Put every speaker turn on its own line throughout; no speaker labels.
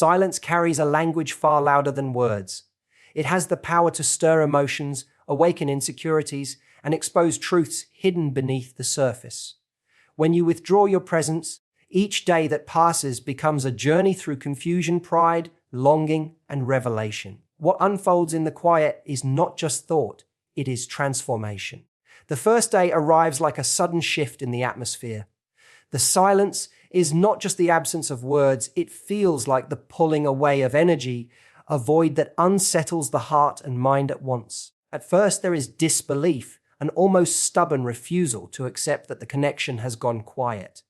Silence carries a language far louder than words. It has the power to stir emotions, awaken insecurities, and expose truths hidden beneath the surface. When you withdraw your presence, each day that passes becomes a journey through confusion, pride, longing, and revelation. What unfolds in the quiet is not just thought, it is transformation. The first day arrives like a sudden shift in the atmosphere. The silence is not just the absence of words, it feels like the pulling away of energy, a void that unsettles the heart and mind at once. At first, there is disbelief, an almost stubborn refusal to accept that the connection has gone quiet.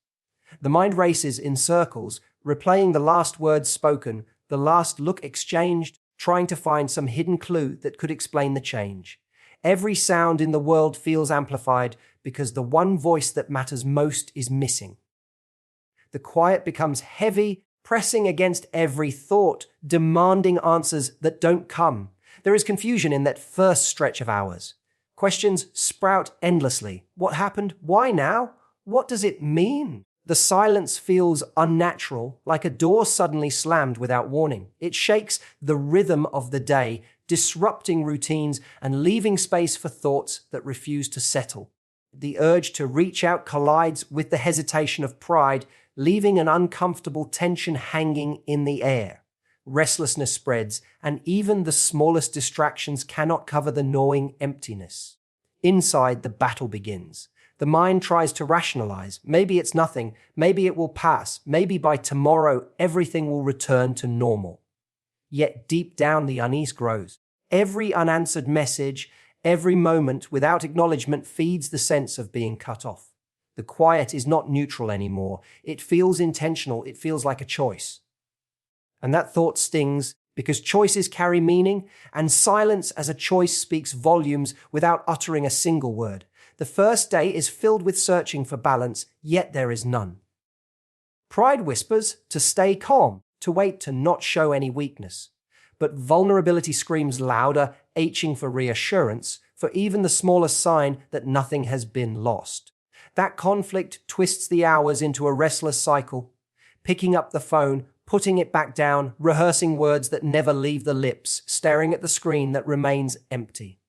The mind races in circles, replaying the last words spoken, the last look exchanged, trying to find some hidden clue that could explain the change. Every sound in the world feels amplified because the one voice that matters most is missing. The quiet becomes heavy, pressing against every thought, demanding answers that don't come. There is confusion in that first stretch of hours. Questions sprout endlessly. What happened? Why now? What does it mean? The silence feels unnatural, like a door suddenly slammed without warning. It shakes the rhythm of the day, disrupting routines and leaving space for thoughts that refuse to settle. The urge to reach out collides with the hesitation of pride, leaving an uncomfortable tension hanging in the air. Restlessness spreads, and even the smallest distractions cannot cover the gnawing emptiness. Inside, the battle begins. The mind tries to rationalize. Maybe it's nothing. Maybe it will pass. Maybe by tomorrow, everything will return to normal. Yet deep down, the unease grows. Every unanswered message, every moment without acknowledgement feeds the sense of being cut off. The quiet is not neutral anymore. It feels intentional. It feels like a choice. And that thought stings because choices carry meaning, and silence as a choice speaks volumes without uttering a single word. The first day is filled with searching for balance, yet there is none. Pride whispers to stay calm, to wait, to not show any weakness. But vulnerability screams louder, aching for reassurance, for even the smallest sign that nothing has been lost. That conflict twists the hours into a restless cycle, picking up the phone, putting it back down, rehearsing words that never leave the lips, staring at the screen that remains empty.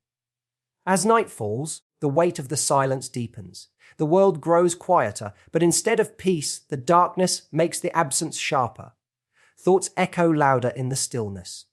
As night falls, the weight of the silence deepens. The world grows quieter, but instead of peace, the darkness makes the absence sharper. Thoughts echo louder in the stillness.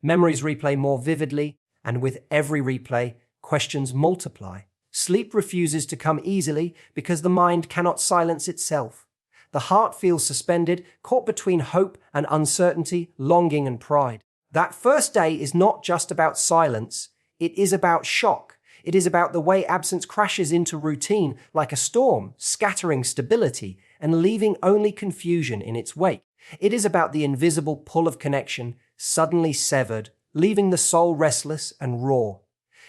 Memories replay more vividly, and with every replay, questions multiply. Sleep refuses to come easily because the mind cannot silence itself. The heart feels suspended, caught between hope and uncertainty, longing and pride. That first day is not just about silence, it is about shock. It is about the way absence crashes into routine like a storm, scattering stability and leaving only confusion in its wake. It is about the invisible pull of connection, suddenly severed, leaving the soul restless and raw.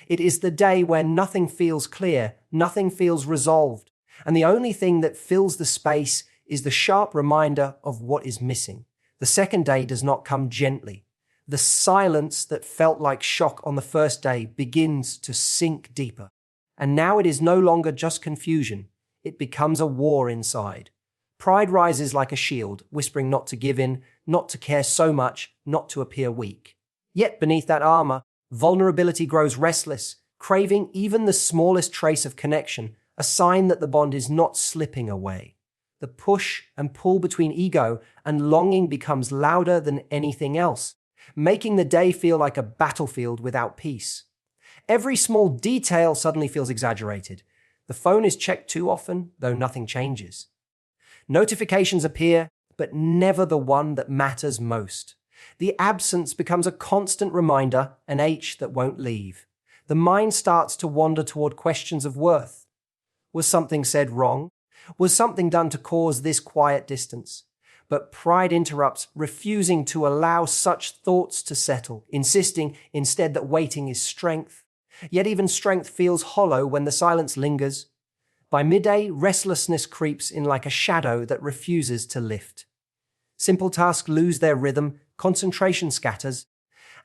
It is the day when nothing feels clear, nothing feels resolved, and the only thing that fills the space is the sharp reminder of what is missing. The second day does not come gently. The silence that felt like shock on the first day begins to sink deeper. And now it is no longer just confusion. It becomes a war inside. Pride rises like a shield, whispering not to give in, not to care so much, not to appear weak. Yet beneath that armor, vulnerability grows restless, craving even the smallest trace of connection, a sign that the bond is not slipping away. The push and pull between ego and longing becomes louder than anything else, making the day feel like a battlefield without peace. Every small detail suddenly feels exaggerated. The phone is checked too often, though nothing changes. Notifications appear, but never the one that matters most. The absence becomes a constant reminder, an ache that won't leave. The mind starts to wander toward questions of worth. Was something said wrong? Was something done to cause this quiet distance? But pride interrupts, refusing to allow such thoughts to settle, insisting instead that waiting is strength. Yet even strength feels hollow when the silence lingers. By midday, restlessness creeps in like a shadow that refuses to lift. Simple tasks lose their rhythm, concentration scatters,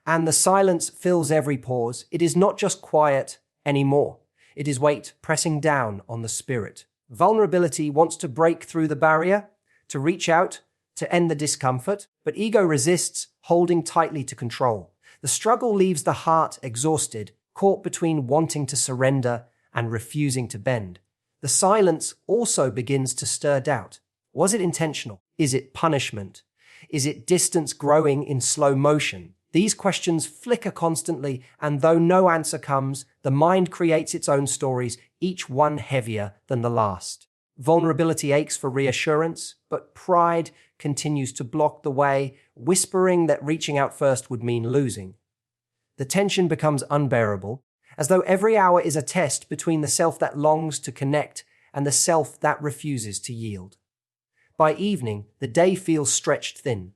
and the silence fills every pause. It is not just quiet anymore. It is weight pressing down on the spirit. Vulnerability wants to break through the barrier, to reach out, to end the discomfort, But ego resists, holding tightly to control. The struggle leaves the heart exhausted, caught between wanting to surrender and refusing to bend. The silence also begins to stir doubt. Was it intentional? Is it punishment? Is it distance growing in slow motion? These questions flicker constantly, and though no answer comes, the mind creates its own stories, each one heavier than the last. Vulnerability aches for reassurance, but pride continues to block the way, whispering that reaching out first would mean losing. The tension becomes unbearable, as though every hour is a test between the self that longs to connect and the self that refuses to yield. By evening, the day feels stretched thin.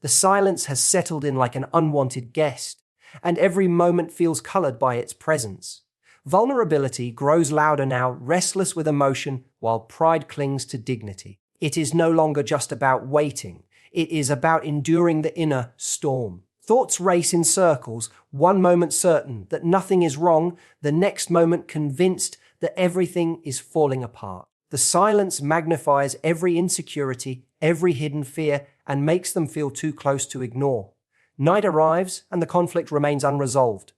The silence has settled in like an unwanted guest, and every moment feels colored by its presence. Vulnerability grows louder now, restless with emotion, while pride clings to dignity. It is no longer just about waiting. It is about enduring the inner storm. Thoughts race in circles, one moment certain that nothing is wrong, the next moment convinced that everything is falling apart. The silence magnifies every insecurity, every hidden fear, and makes them feel too close to ignore. Night arrives, and the conflict remains unresolved.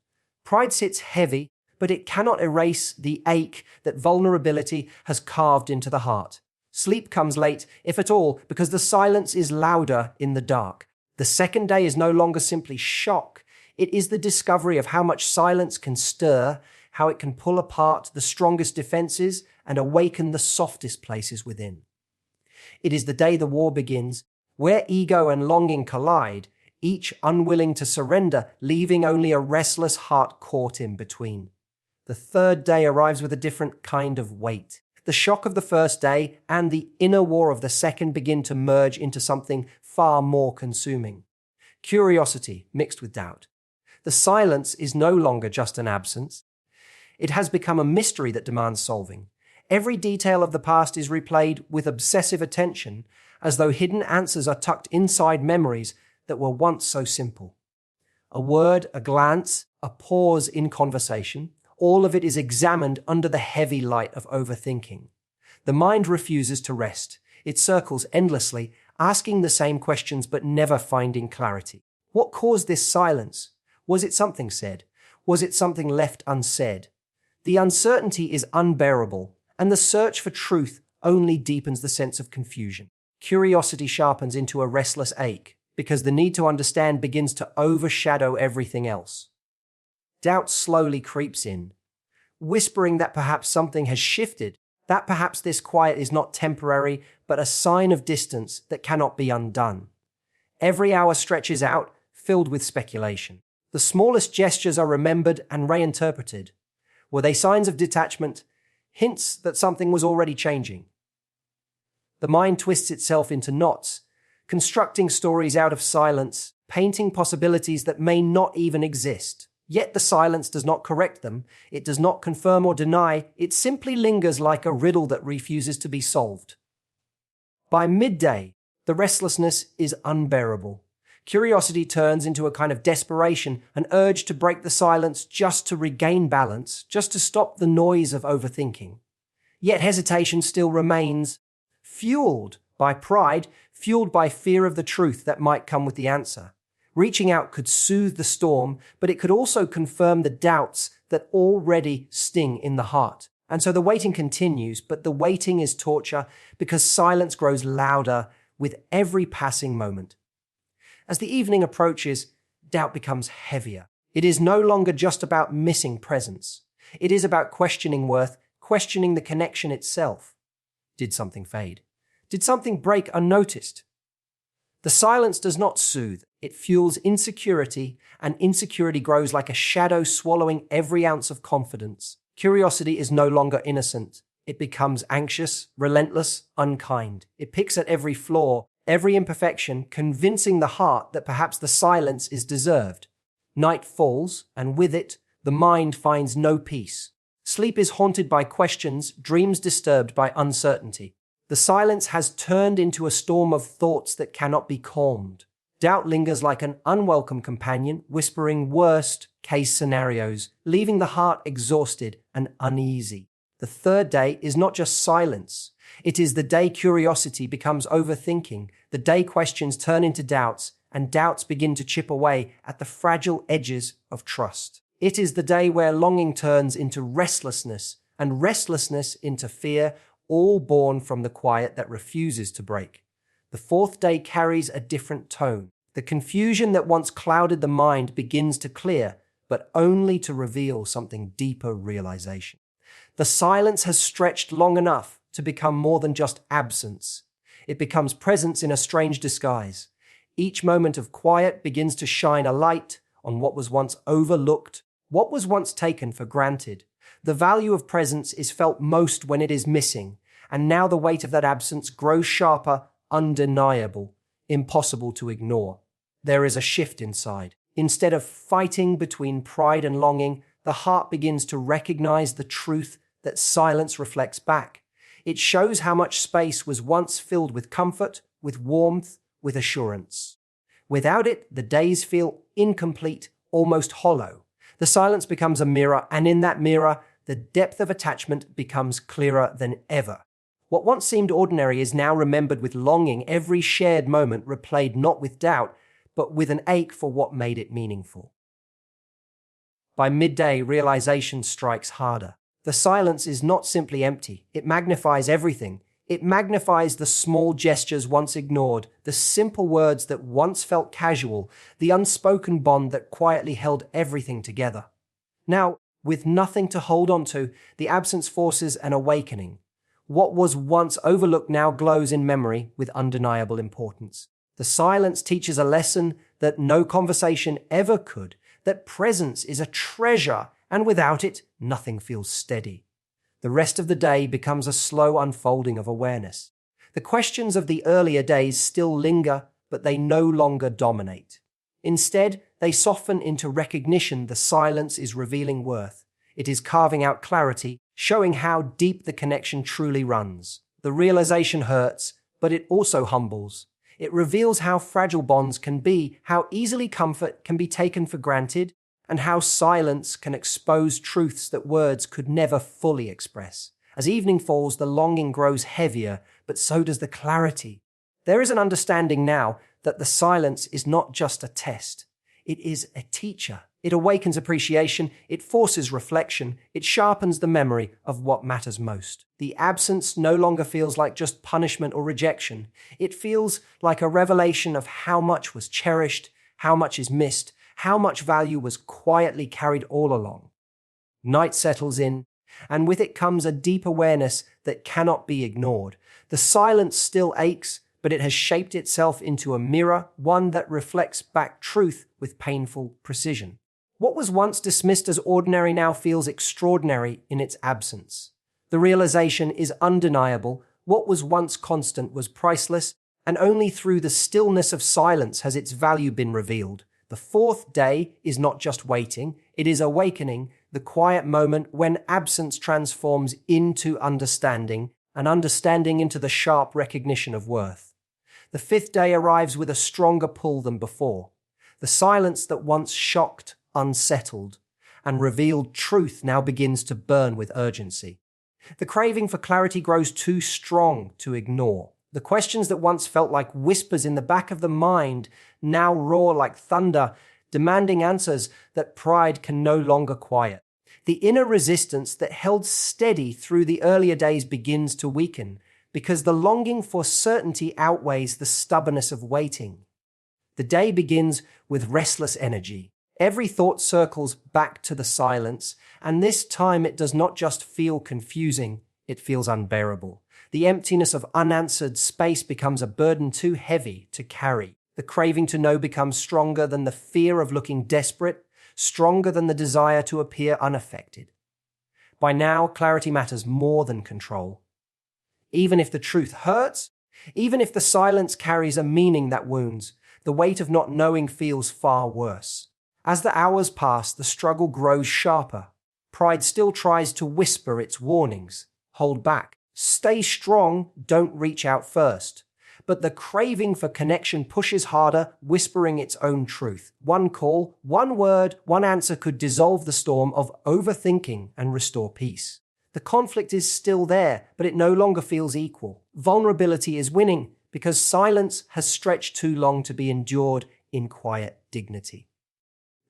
Pride sits heavy, but it cannot erase the ache that vulnerability has carved into the heart. Sleep comes late, if at all, because the silence is louder in the dark. The second day is no longer simply shock. It is the discovery of how much silence can stir, how it can pull apart the strongest defenses and awaken the softest places within. It is the day the war begins, where ego and longing collide, each unwilling to surrender, leaving only a restless heart caught in between. The third day arrives with a different kind of weight. The shock of the first day and the inner war of the second begin to merge into something far more consuming. Curiosity mixed with doubt. The silence is no longer just an absence. It has become a mystery that demands solving. Every detail of the past is replayed with obsessive attention, as though hidden answers are tucked inside memories that were once so simple. A word, a glance, a pause in conversation, all of it is examined under the heavy light of overthinking. The mind refuses to rest. It circles endlessly, asking the same questions but never finding clarity. What caused this silence? Was it something said? Was it something left unsaid? The uncertainty is unbearable, and the search for truth only deepens the sense of confusion. Curiosity sharpens into a restless ache, because the need to understand begins to overshadow everything else. Doubt slowly creeps in, whispering that perhaps something has shifted, that perhaps this quiet is not temporary, but a sign of distance that cannot be undone. Every hour stretches out, filled with speculation. The smallest gestures are remembered and reinterpreted. Were they signs of detachment, hints that something was already changing? The mind twists itself into knots, constructing stories out of silence, painting possibilities that may not even exist. Yet the silence does not correct them, it does not confirm or deny, it simply lingers like a riddle that refuses to be solved. By midday, the restlessness is unbearable. Curiosity turns into a kind of desperation, an urge to break the silence just to regain balance, just to stop the noise of overthinking. Yet hesitation still remains, fueled by pride, fueled by fear of the truth that might come with the answer. Reaching out could soothe the storm, but it could also confirm the doubts that already sting in the heart. And so the waiting continues, but the waiting is torture because silence grows louder with every passing moment. As the evening approaches, doubt becomes heavier. It is no longer just about missing presence. It is about questioning worth, questioning the connection itself. Did something fade? Did something break unnoticed? The silence does not soothe. It fuels insecurity, and insecurity grows like a shadow swallowing every ounce of confidence. Curiosity is no longer innocent. It becomes anxious, relentless, unkind. It picks at every flaw, every imperfection, convincing the heart that perhaps the silence is deserved. Night falls, and with it, the mind finds no peace. Sleep is haunted by questions, dreams disturbed by uncertainty. The silence has turned into a storm of thoughts that cannot be calmed. Doubt lingers like an unwelcome companion, whispering worst-case scenarios, leaving the heart exhausted and uneasy. The third day is not just silence. It is the day curiosity becomes overthinking, the day questions turn into doubts, and doubts begin to chip away at the fragile edges of trust. It is the day where longing turns into restlessness, and restlessness into fear, all born from the quiet that refuses to break. The fourth day carries a different tone. The confusion that once clouded the mind begins to clear, but only to reveal something deeper realization. The silence has stretched long enough to become more than just absence. It becomes presence in a strange disguise. Each moment of quiet begins to shine a light on what was once overlooked, what was once taken for granted. The value of presence is felt most when it is missing, and now the weight of that absence grows sharper, undeniable, impossible to ignore. There is a shift inside. Instead of fighting between pride and longing, the heart begins to recognize the truth that silence reflects back. It shows how much space was once filled with comfort, with warmth, with assurance. Without it, the days feel incomplete, almost hollow. The silence becomes a mirror, and in that mirror, the depth of attachment becomes clearer than ever. What once seemed ordinary is now remembered with longing, every shared moment replayed not with doubt, but with an ache for what made it meaningful. By midday, realization strikes harder. The silence is not simply empty. It magnifies everything. It magnifies the small gestures once ignored, the simple words that once felt casual, the unspoken bond that quietly held everything together. Now, with nothing to hold on to, the absence forces an awakening. What was once overlooked now glows in memory with undeniable importance. The silence teaches a lesson that no conversation ever could, that presence is a treasure, and without it, nothing feels steady. The rest of the day becomes a slow unfolding of awareness. The questions of the earlier days still linger, but they no longer dominate. Instead, they soften into recognition. The silence is revealing worth. It is carving out clarity, showing how deep the connection truly runs. The realization hurts, but it also humbles. It reveals how fragile bonds can be, how easily comfort can be taken for granted, and how silence can expose truths that words could never fully express. As evening falls, the longing grows heavier, but so does the clarity. There is an understanding now that the silence is not just a test. It is a teacher. It awakens appreciation, it forces reflection, it sharpens the memory of what matters most. The absence no longer feels like just punishment or rejection. It feels like a revelation of how much was cherished, how much is missed, how much value was quietly carried all along. Night settles in, and with it comes a deep awareness that cannot be ignored. The silence still aches, but it has shaped itself into a mirror, one that reflects back truth with painful precision. What was once dismissed as ordinary now feels extraordinary in its absence. The realization is undeniable. What was once constant was priceless, and only through the stillness of silence has its value been revealed. The fourth day is not just waiting, it is awakening, the quiet moment when absence transforms into understanding, and understanding into the sharp recognition of worth. The fifth day arrives with a stronger pull than before. The silence that once shocked, unsettled, and revealed truth now begins to burn with urgency. The craving for clarity grows too strong to ignore. The questions that once felt like whispers in the back of the mind now roar like thunder, demanding answers that pride can no longer quiet. The inner resistance that held steady through the earlier days begins to weaken, because the longing for certainty outweighs the stubbornness of waiting. The day begins with restless energy. Every thought circles back to the silence, and this time it does not just feel confusing, it feels unbearable. The emptiness of unanswered space becomes a burden too heavy to carry. The craving to know becomes stronger than the fear of looking desperate, stronger than the desire to appear unaffected. By now, clarity matters more than control. Even if the truth hurts, even if the silence carries a meaning that wounds, the weight of not knowing feels far worse. As the hours pass, the struggle grows sharper. Pride still tries to whisper its warnings. Hold back. Stay strong, don't reach out first. But the craving for connection pushes harder, whispering its own truth. One call, one word, one answer could dissolve the storm of overthinking and restore peace. The conflict is still there, but it no longer feels equal. Vulnerability is winning because silence has stretched too long to be endured in quiet dignity.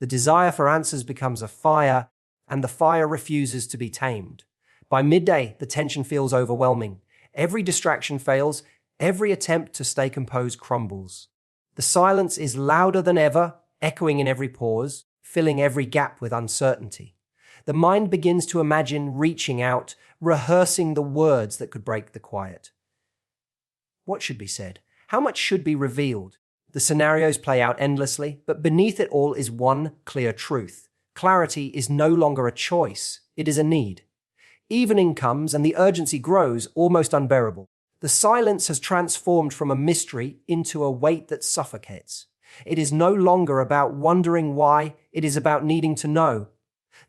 The desire for answers becomes a fire, and the fire refuses to be tamed. By midday, the tension feels overwhelming. Every distraction fails, every attempt to stay composed crumbles. The silence is louder than ever, echoing in every pause, filling every gap with uncertainty. The mind begins to imagine reaching out, rehearsing the words that could break the quiet. What should be said? How much should be revealed? The scenarios play out endlessly, but beneath it all is one clear truth. Clarity is no longer a choice, it is a need. Evening comes and the urgency grows, almost unbearable. The silence has transformed from a mystery into a weight that suffocates. It is no longer about wondering why, it is about needing to know.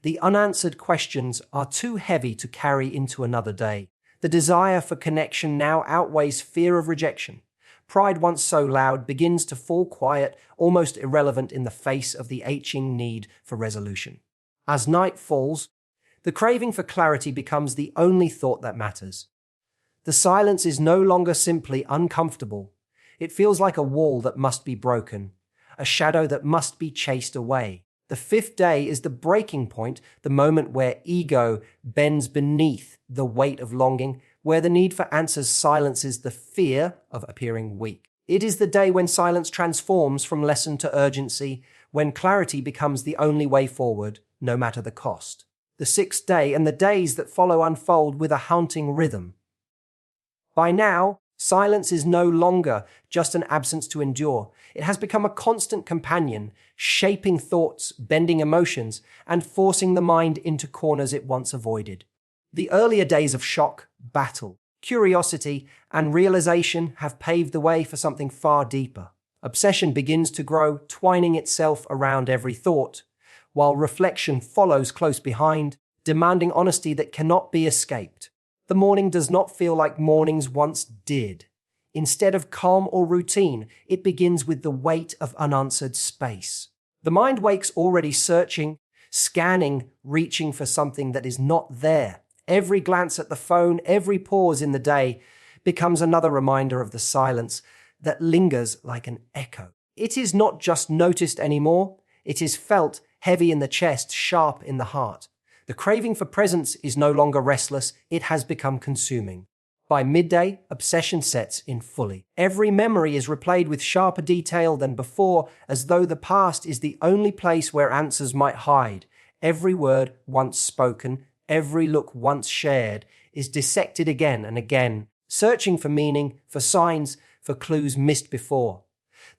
The unanswered questions are too heavy to carry into another day. The desire for connection now outweighs fear of rejection. Pride, once so loud, begins to fall quiet, almost irrelevant in the face of the aching need for resolution. As night falls, the craving for clarity becomes the only thought that matters. The silence is no longer simply uncomfortable. It feels like a wall that must be broken, a shadow that must be chased away. The fifth day is the breaking point, the moment where ego bends beneath the weight of longing, where the need for answers silences the fear of appearing weak. It is the day when silence transforms from lesson to urgency, when clarity becomes the only way forward, no matter the cost. The sixth day and the days that follow unfold with a haunting rhythm. By now, silence is no longer just an absence to endure. It has become a constant companion, shaping thoughts, bending emotions, and forcing the mind into corners it once avoided. The earlier days of shock, battle, curiosity, and realization have paved the way for something far deeper. Obsession begins to grow, twining itself around every thought, while reflection follows close behind, demanding honesty that cannot be escaped. The morning does not feel like mornings once did. Instead of calm or routine, it begins with the weight of unanswered space. The mind wakes already searching, scanning, reaching for something that is not there. Every glance at the phone, every pause in the day becomes another reminder of the silence that lingers like an echo. It is not just noticed anymore, it is felt, heavy in the chest, sharp in the heart. The craving for presence is no longer restless, it has become consuming. By midday, obsession sets in fully. Every memory is replayed with sharper detail than before, as though the past is the only place where answers might hide. Every word once spoken, every look once shared, is dissected again and again, searching for meaning, for signs, for clues missed before.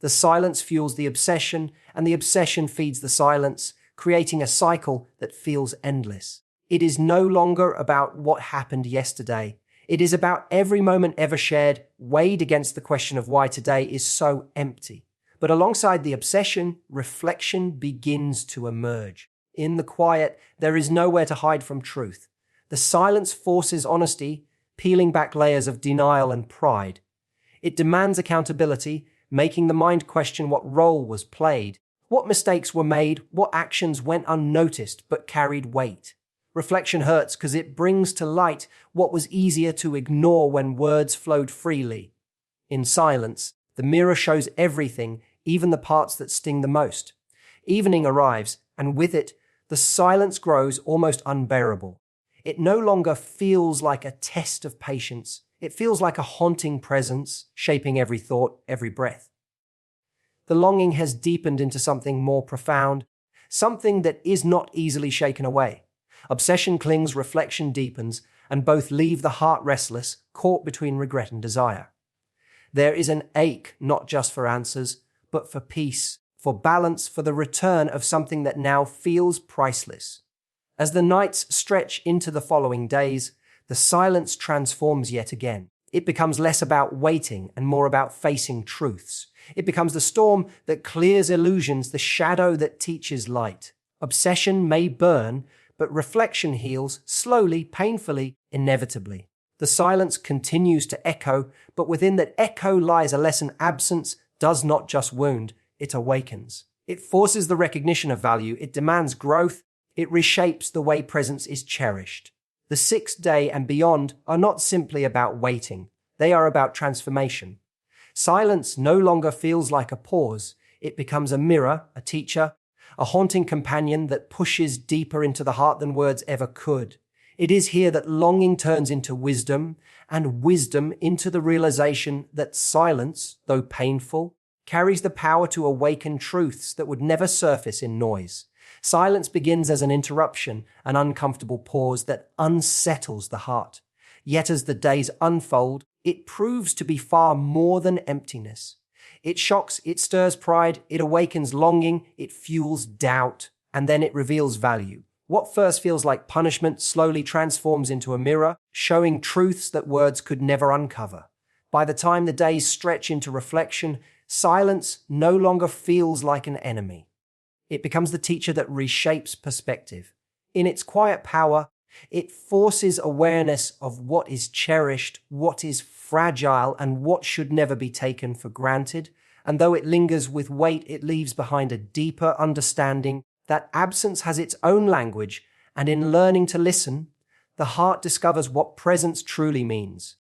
The silence fuels the obsession, and the obsession feeds the silence, creating a cycle that feels endless. It is no longer about what happened yesterday. It is about every moment ever shared, weighed against the question of why today is so empty. But alongside the obsession, reflection begins to emerge. In the quiet, there is nowhere to hide from truth. The silence forces honesty, peeling back layers of denial and pride. It demands accountability, making the mind question what role was played, what mistakes were made, what actions went unnoticed but carried weight. Reflection hurts because it brings to light what was easier to ignore when words flowed freely. In silence, the mirror shows everything, even the parts that sting the most. Evening arrives, and with it, the silence grows almost unbearable. It no longer feels like a test of patience. It feels like a haunting presence, shaping every thought, every breath. The longing has deepened into something more profound, something that is not easily shaken away. Obsession clings, reflection deepens, and both leave the heart restless, caught between regret and desire. There is an ache not just for answers, but for peace, for balance, for the return of something that now feels priceless. As the nights stretch into the following days, the silence transforms yet again. It becomes less about waiting and more about facing truths. It becomes the storm that clears illusions, the shadow that teaches light. Obsession may burn, but reflection heals slowly, painfully, inevitably. The silence continues to echo, but within that echo lies a lesson absence does not just wound, it awakens. It forces the recognition of value, it demands growth, it reshapes the way presence is cherished. The sixth day and beyond are not simply about waiting, they are about transformation. Silence no longer feels like a pause, it becomes a mirror, a teacher, a haunting companion that pushes deeper into the heart than words ever could. It is here that longing turns into wisdom, and wisdom into the realization that silence, though painful, carries the power to awaken truths that would never surface in noise. Silence begins as an interruption, an uncomfortable pause that unsettles the heart. Yet as the days unfold, it proves to be far more than emptiness. It shocks, it stirs pride, it awakens longing, it fuels doubt, and then it reveals value. What first feels like punishment slowly transforms into a mirror, showing truths that words could never uncover. By the time the days stretch into reflection, silence no longer feels like an enemy. It becomes the teacher that reshapes perspective. In its quiet power, it forces awareness of what is cherished, what is fragile, and what should never be taken for granted. And though it lingers with weight, it leaves behind a deeper understanding that absence has its own language, and in learning to listen, the heart discovers what presence truly means.